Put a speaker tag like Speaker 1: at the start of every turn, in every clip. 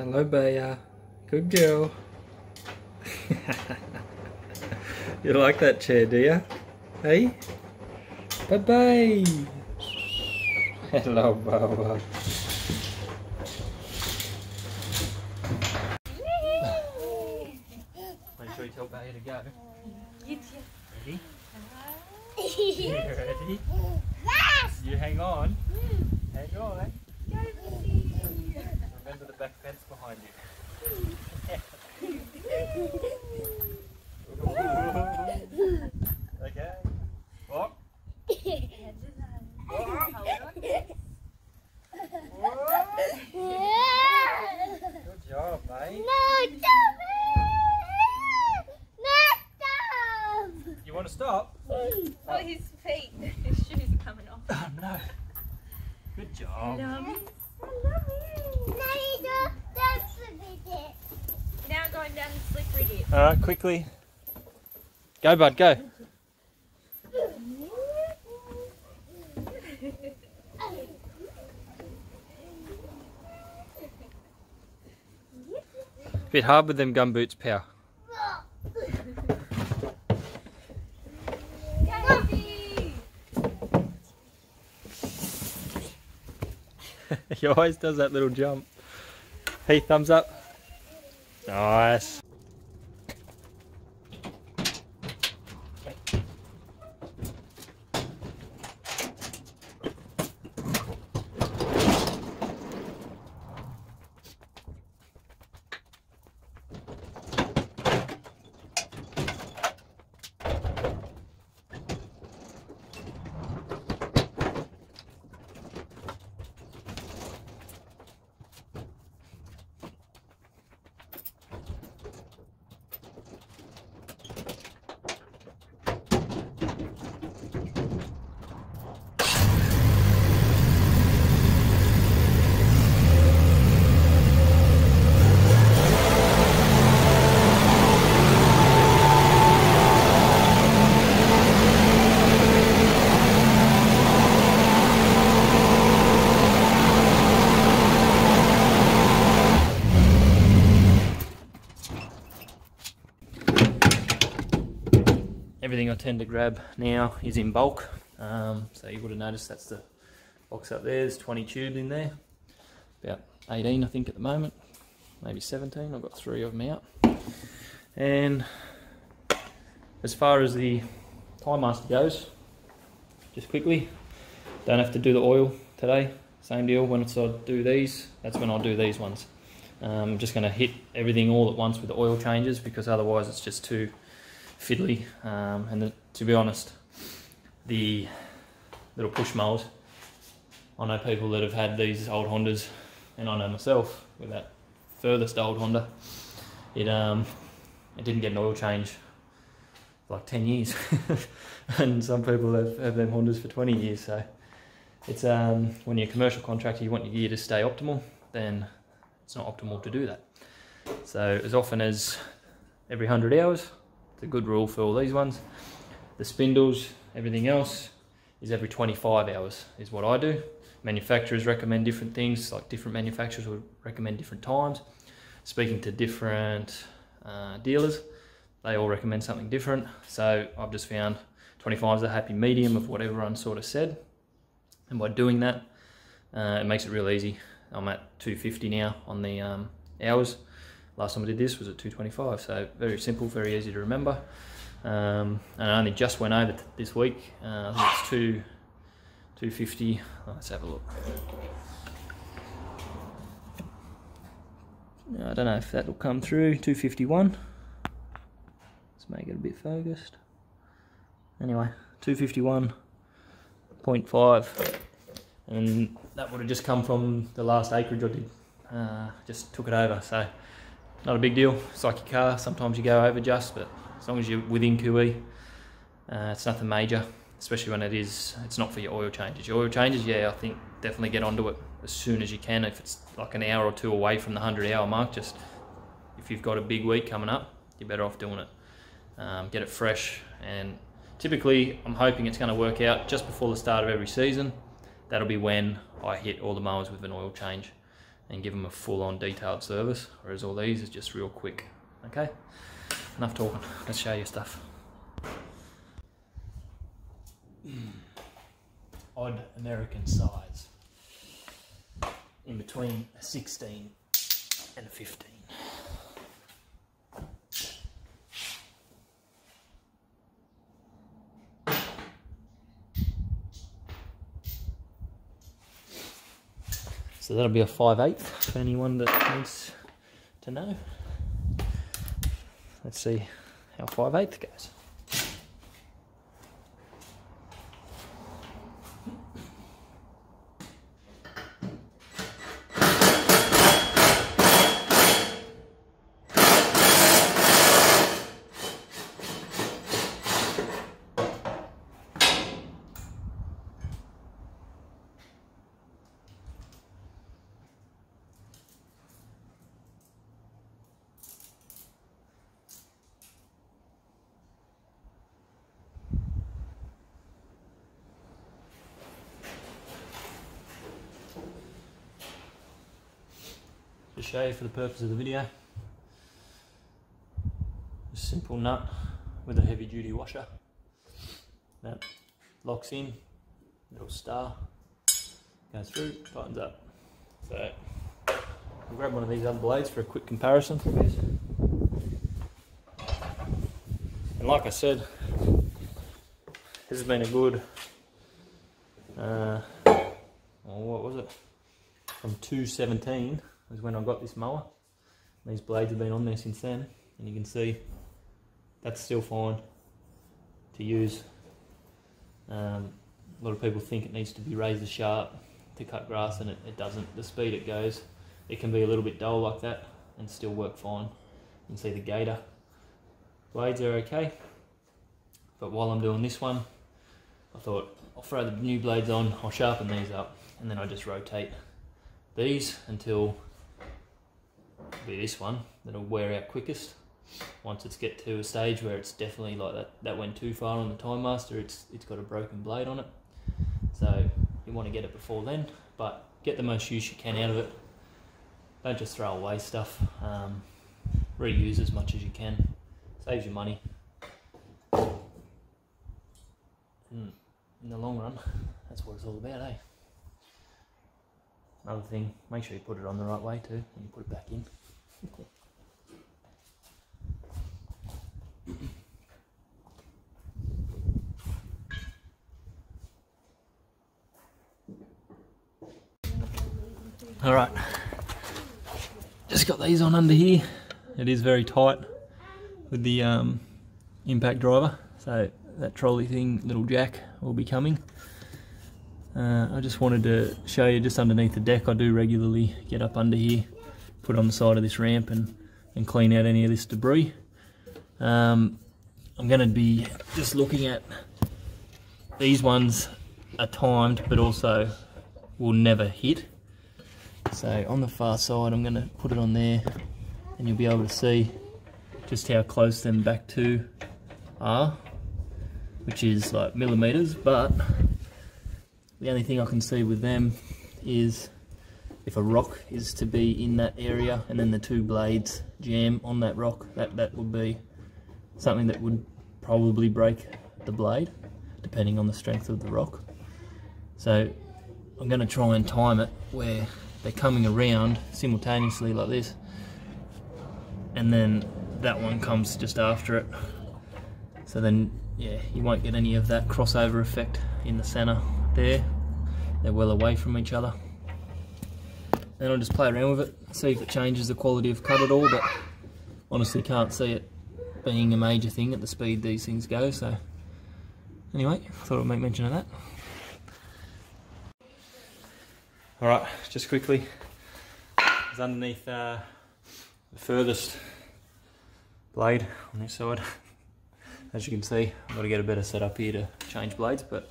Speaker 1: Hello, Bea. Good girl. You like that chair, do you? Hey? Bye-bye. Hello, Baba. Make sure you tell Bea to go. Ready? You ready?
Speaker 2: Yes!
Speaker 1: You hang on. Hang on. Remember the back fence behind you. Okay. Walk. Good job, mate.
Speaker 2: No, stop! No, stop!
Speaker 1: You want to stop?
Speaker 3: Oh, his feet, his shoes are coming off.
Speaker 1: Oh no. Good job.
Speaker 3: Love it. Now going down the slippery dip.
Speaker 1: Alright, quickly. Go, bud, go. Bit hard with them gum boots, Pow. He always does that little jump. Hey, thumbs up. Nice. Everything I tend to grab now is in bulk, so you would have noticed that's the box up there. There's 20 tubes in there, about 18 I think at the moment, maybe 17. I've got 3 of them out. And as far as the Time Master goes, just quickly, don't have to do the oil today. Same deal, when I do these, that's when I'll do these ones. I'm just going to hit everything all at once with the oil changes, because otherwise it's just too fiddly, and to be honest, the little push mowers, I know people that have had these old Hondas, and I know myself with that furthest old Honda, it didn't get an oil change for like 10 years and some people have them Hondas for 20 years, so it's when you're a commercial contractor, you want your gear to stay optimal, then it's not optimal to do that. So as often as every 100 hours, a good rule for all these ones. The spindles, everything else is every 25 hours is what I do. Manufacturers recommend different things, like different manufacturers would recommend different times. Speaking to different dealers, they all recommend something different. So I've just found 25 is a happy medium of what everyone sort of said. And by doing that, it makes it real easy. I'm at 250 now on the hours. Last time I did this was at 225, so very simple, very easy to remember. And I only just went over this week. I think it's 250. Let's have a look. I don't know if that will come through. 251. Let's make it a bit focused. Anyway, 251.5, and that would have just come from the last acreage I did. Just took it over, so. Not a big deal. It's like your car, sometimes you go over just, but as long as you're within QE, it's nothing major, especially when it's not for your oil changes. Your oil changes, yeah, I think definitely get onto it as soon as you can. If it's like an hour or two away from the 100-hour mark, just if you've got a big week coming up, you're better off doing it. Get it fresh, and typically I'm hoping it's going to work out just before the start of every season. That'll be when I hit all the mowers with an oil change. and give them a full-on detailed service, whereas all these is just real quick. Okay, enough talking, let's show you stuff. Odd American size, in between a 16 and a 15. So that'll be a 5/8 for anyone that needs to know. Let's see how 5/8 goes. To show you for the purpose of the video, a simple nut with a heavy duty washer that locks in, little star, goes through, tightens up. So I'll grab one of these other blades for a quick comparison for this. And like I said, this has been a good, what was it, from 217 was when I got this mower. These blades have been on there since then, and you can see that's still fine to use. A lot of people think it needs to be razor sharp to cut grass, and it doesn't. The speed it goes, it can be a little bit dull like that and still work fine. You can see the gator blades are okay, but while I'm doing this one, I thought I'll throw the new blades on, I'll sharpen these up, and then I just rotate these until be this one that'll wear out quickest. Once it's get to a stage where it's definitely like that went too far on the Time Master, it's got a broken blade on it, so you want to get it before then, but get the most use you can out of it. Don't just throw away stuff. Reuse as much as you can, saves you money. In the long run, that's what it's all about, eh? Another thing, make sure you put it on the right way too, and you put it back in. Alright, just got these on under here. It is very tight with the impact driver, so that trolley thing, little jack, will be coming. I just wanted to show you just underneath the deck. I do regularly get up under here, put on the side of this ramp and clean out any of this debris. I'm going to be just looking at these ones are timed but also will never hit. So on the far side I'm going to put it on there and you'll be able to see just how close them back to are, which is like millimeters, but the only thing I can see with them is if a rock is to be in that area and then the two blades jam on that rock, that would be something that would probably break the blade, depending on the strength of the rock. So I'm going to try and time it where they're coming around simultaneously like this, and then that one comes just after it. So then, yeah, you won't get any of that crossover effect in the center there. They're well away from each other. Then I'll just play around with it, see if it changes the quality of cut at all, but honestly can't see it being a major thing at the speed these things go. So anyway, thought I'd make mention of that. Alright, just quickly, it's underneath the furthest blade on this side. As you can see, I've got to get a better setup here to change blades, but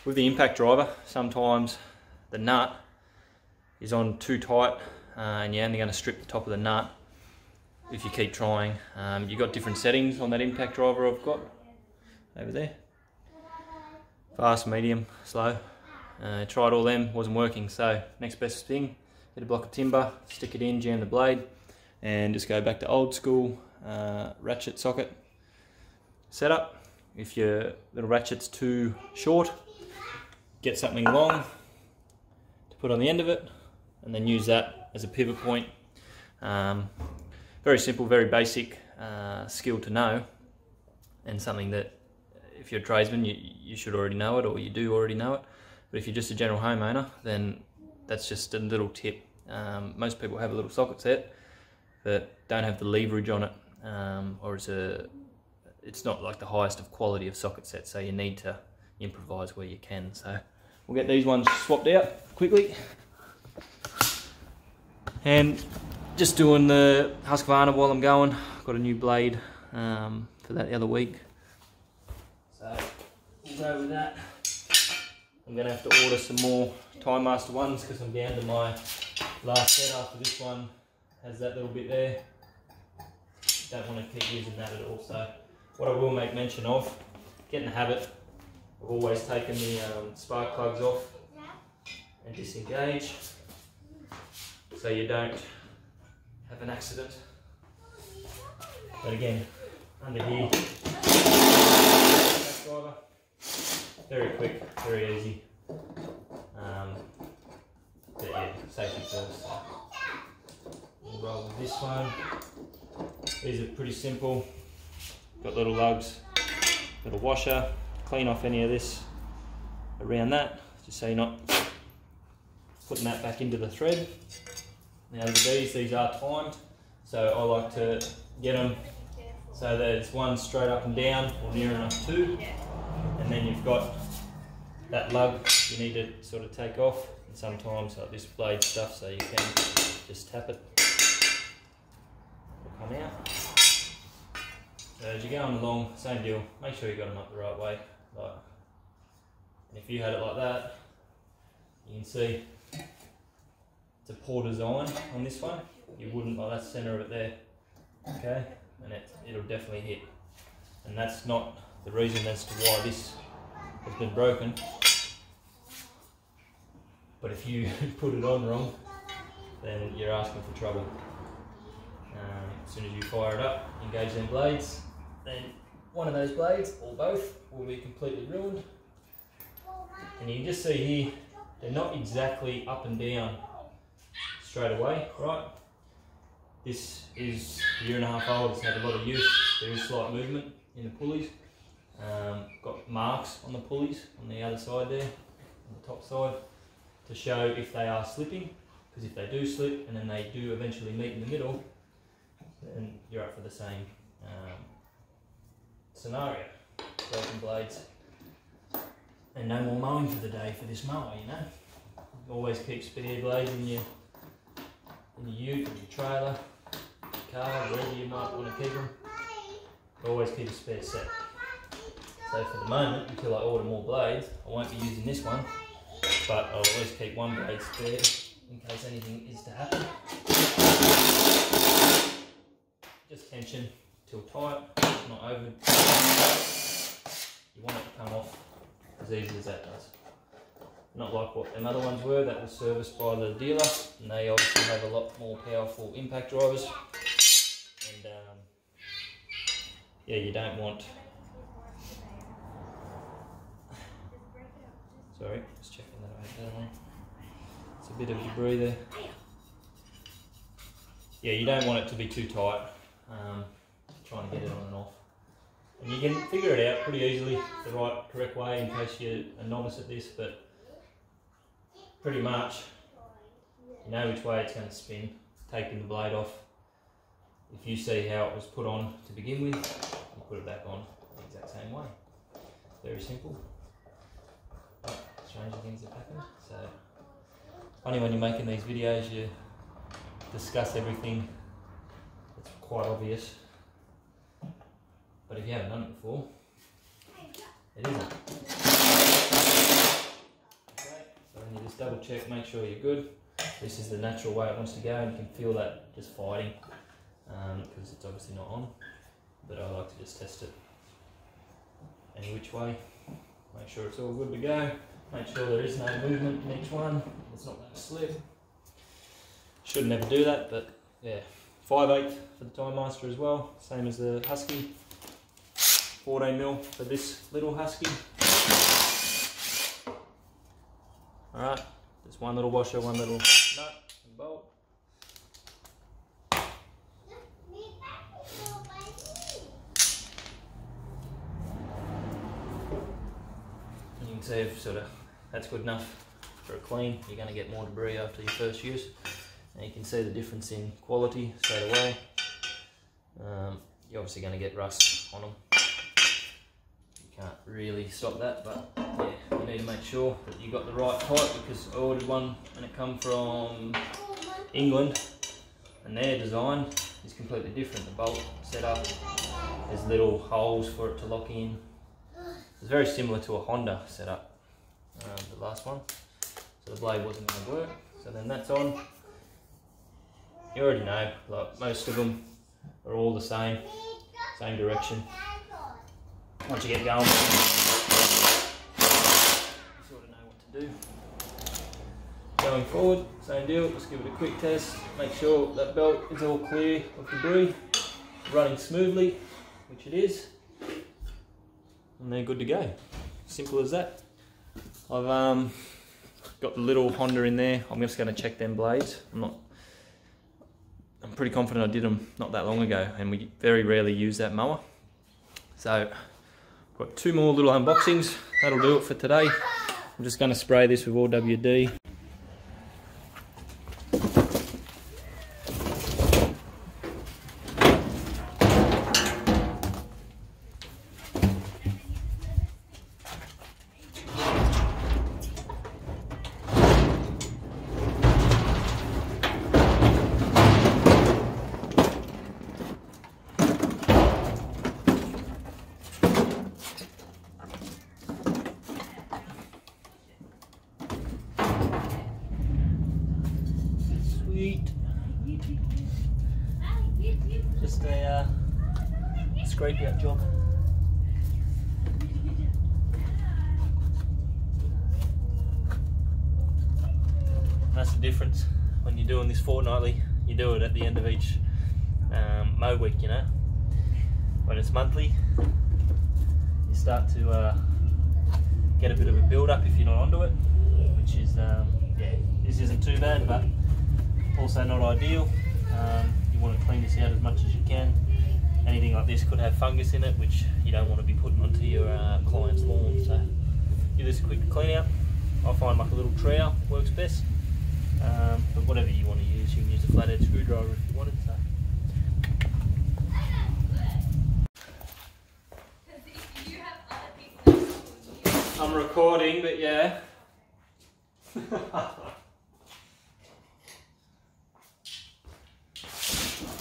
Speaker 1: with the impact driver, sometimes the nut is on too tight and you're only going to strip the top of the nut if you keep trying. You've got different settings on that impact driver I've got over there. Fast, medium, slow. Tried all them, wasn't working, so next best thing get a block of timber, stick it in, jam the blade, and just go back to old school ratchet socket setup. If your little ratchet's too short, get something long to put on the end of it, and then use that as a pivot point. Very simple, very basic skill to know, and something that if you're a tradesman you should already know it, or you do already know it. But if you're just a general homeowner, then that's just a little tip. Most people have a little socket set that don't have the leverage on it, or it's not like the highest of quality of socket sets, so you need to improvise where you can. So we'll get these ones swapped out quickly. And just doing the Husqvarna while I'm going. Got a new blade for that the other week, so we'll go with that. I'm going to have to order some more Time Master ones because I'm down to my last set after this one has that little bit there. Don't want to keep using that at all. So what I will make mention of, get in the habit of always taking the spark plugs off and disengage, so you don't have an accident. But again, under here, driver, very quick, very easy. But yeah, safety first. So we'll roll with this one. These are pretty simple. Got little lugs, little washer. Clean off any of this around that, just so you're not putting that back into the thread. Now with these are timed, so I like to get them so there's one straight up and down, or near enough to, and then you've got that lug you need to sort of take off, and sometimes like this blade stuff, so you can just tap it, it'll come out. So as you're going along, same deal, make sure you got them up the right way. Like, and if you had it like that, you can see it's a poor design on this one. You wouldn't, like that's the centre of it there, okay, and it'll definitely hit. And that's not the reason as to why this has been broken. But if you put it on wrong, then you're asking for trouble. As soon as you fire it up, engage them blades, then one of those blades, or both, will be completely ruined. And you can just see here, they're not exactly up and down straight away, right? This is a year and a half old, it's had a lot of use. There is slight movement in the pulleys. Got marks on the pulleys on the other side there, on the top side, to show if they are slipping, because if they do slip and then they do eventually meet in the middle, then you're up for the same scenario. Broken blades, and no more mowing for the day for this mower, you know. Always keep spare blades in your ute, in your trailer, your car, wherever you might want to keep them. Always keep a spare set. So for the moment, until I order more blades, I won't be using this one, but I'll always keep one blade spare in case anything is to happen. Just tension till tight, not over. You want it to come off as easy as that does. Not like what them other ones were that were serviced by the dealer, and they obviously have a lot more powerful impact drivers. And yeah, you don't want. Sorry, just checking that I have that on. It's a bit of debris there. Yeah, you don't want it to be too tight. Trying to get it on and off. And you can figure it out pretty easily the correct way in case you're a novice at this, but pretty much you know which way it's going to spin, taking the blade off. If you see how it was put on to begin with, you put it back on the exact same way. Very simple. But stranger things have happened. So only when you're making these videos you discuss everything. It's quite obvious. But if you haven't done it before, it isn't. Okay, so then you just double check, make sure you're good. This is the natural way it wants to go, and you can feel that just fighting because it's obviously not on. But I like to just test it any which way. Make sure it's all good to go. Make sure there is no movement in each one. It's not going to slip. Should never do that, but yeah. 5/8 for the Time Master as well, same as the Husky. 14mm for this little Husky. Alright, just one little washer, one little nut and bolt. And you can see if that's good enough for a clean. You're going to get more debris after your first use. And you can see the difference in quality straight away. You're obviously going to get rust on them. You can't really stop that, but yeah, you need to make sure that you got the right type, because I ordered one and it come from England, and their design is completely different. The bolt setup, there's little holes for it to lock in. It's very similar to a Honda setup, the last one. So the blade wasn't going to work. So then that's on. You already know, like most of them are all the same direction. Once you get going, you sort of know what to do. Going forward, same deal, just give it a quick test, make sure that belt is all clear of debris, running smoothly, which it is, and they're good to go. Simple as that. I've got the little Honda in there. I'm just going to check them blades. I'm pretty confident I did them not that long ago, and we very rarely use that mower. So, got 2 more little unboxings. That'll do it for today. I'm just going to spray this with RWD. Just a scrape out job. That's the difference when you're doing this fortnightly. You do it at the end of each mow week, you know. When it's monthly, you start to get a bit of a build up if you're not onto it, which is yeah, this isn't too bad, but also not ideal. You want to clean this out as much as you can. Anything like this could have fungus in it, which you don't want to be putting onto your client's lawn. So give this a quick clean out. I find like a little trowel works best, but whatever you want to use, you can use a flathead screwdriver if you wanted. So. I'm recording, but yeah.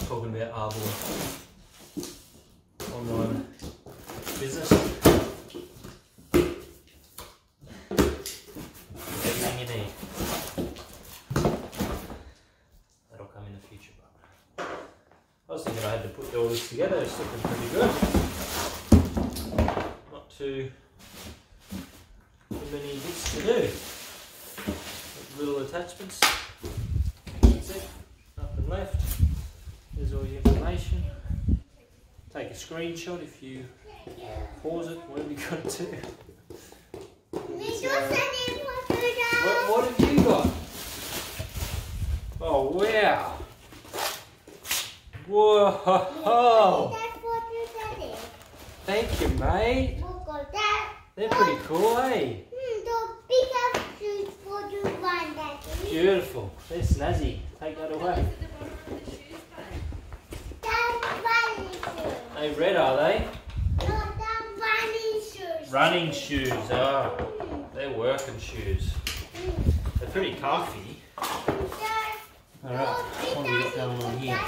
Speaker 1: Talking about Arbor online business. Everything you need. That'll come in the future. But I was thinking I had to put all this together. It's looking pretty good. Not too many bits to do. Little attachments. That's it. Nothing left. There's all your information. Take a screenshot if you pause it, whatever you got to do. What have you got? Oh wow! Whoa! Thank you, mate. They're pretty cool, eh? Beautiful. They're snazzy. Take that away. They red, are they?
Speaker 2: No, running shoes.
Speaker 1: Running shoes, oh. They're working shoes. They're pretty comfy. Alright, what have we got going on here?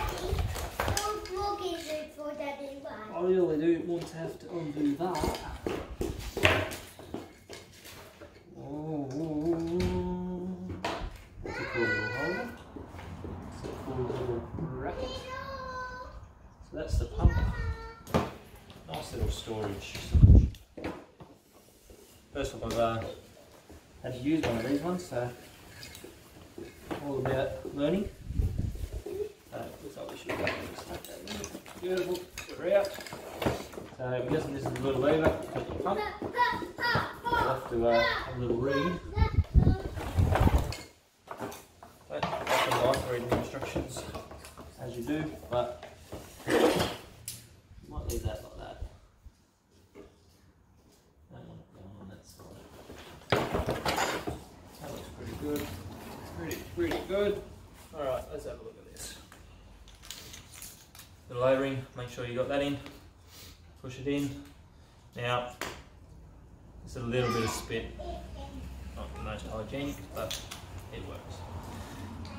Speaker 1: I really do want to have to undo that. Oh, that's a cool little holder. That's a cool little bracket. So that's the pumper. Nice little storage solution. First time I've had to use one of these ones, so all about learning. Beautiful, we're out. So I'm guessing this is a little lever at the pump. I'll have to have a little read. But often like reading the instructions as you do, but you might leave that like that. Don't want it going on that side. That looks pretty good. Pretty good. Alright, let's have a look at this. The layering, make sure you got that in. Push it in. Now, it's a little bit of spit. Not the most hygienic, but it works.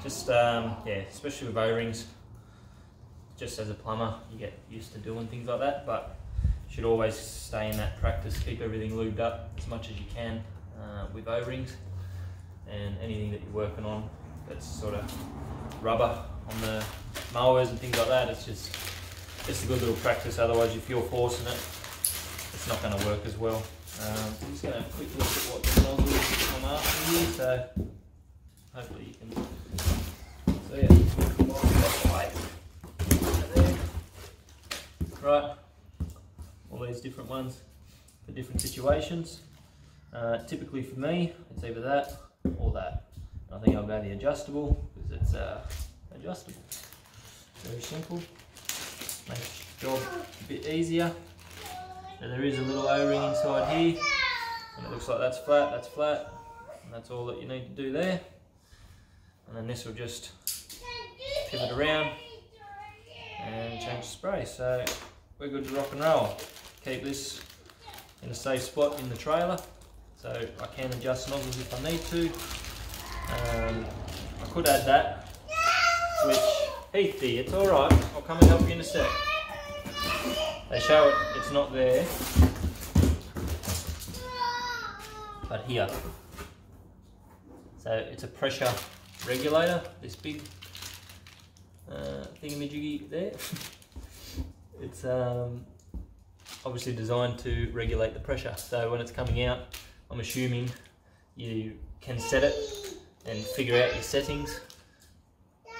Speaker 1: Just, yeah, especially with O-rings, just as a plumber, you get used to doing things like that, but you should always stay in that practice, keep everything lubed up as much as you can with O-rings, and anything that you're working on that's sort of rubber on the mowers and things like that, it's just a good little practice. Otherwise, if you're forcing it, it's not going to work as well. I'm just going to have a quick look at what the nozzle is on after here, so hopefully you can. So yeah, there. Right, all these different ones for different situations. Typically for me, it's either that or that. I think I'll go the adjustable because it's adjustable. Very simple. Makes the job a bit easier. So there is a little O-ring inside here, and it looks like that's flat, and that's all that you need to do there. And then this will just pivot around and change the spray. So we're good to rock and roll. Keep this in a safe spot in the trailer, so I can adjust nozzles if I need to. I could add that switch. Heathy, it's alright, I'll come and help you in a sec. They show it, it's not there, but here. So it's a pressure regulator, this big thingamajiggy there. It's obviously designed to regulate the pressure. So when it's coming out, I'm assuming you can set it and figure out your settings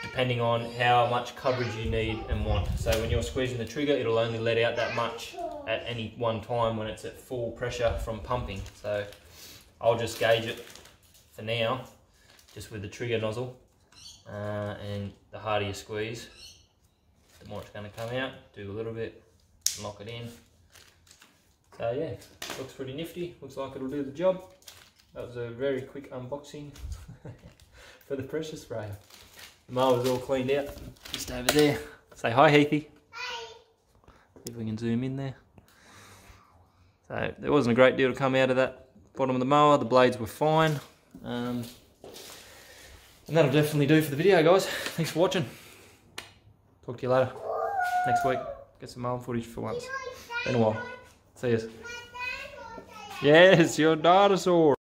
Speaker 1: depending on how much coverage you need and want. So when you're squeezing the trigger, it'll only let out that much at any one time when it's at full pressure from pumping. So I'll just gauge it for now, just with the trigger nozzle, and the harder you squeeze, the more it's going to come out. Do a little bit, lock it in. So yeah, looks pretty nifty, looks like it'll do the job. That was a very quick unboxing for the pressure sprayer. The mower's all cleaned out, just over there. Say hi, Heathy. Hi. See if we can zoom in there. So there wasn't a great deal to come out of that bottom of the mower. The blades were fine. And that'll definitely do for the video, guys. Thanks for watching. Talk to you later. Next week. Get some mowing footage for once. Been a while. See you. Yes, your dinosaur.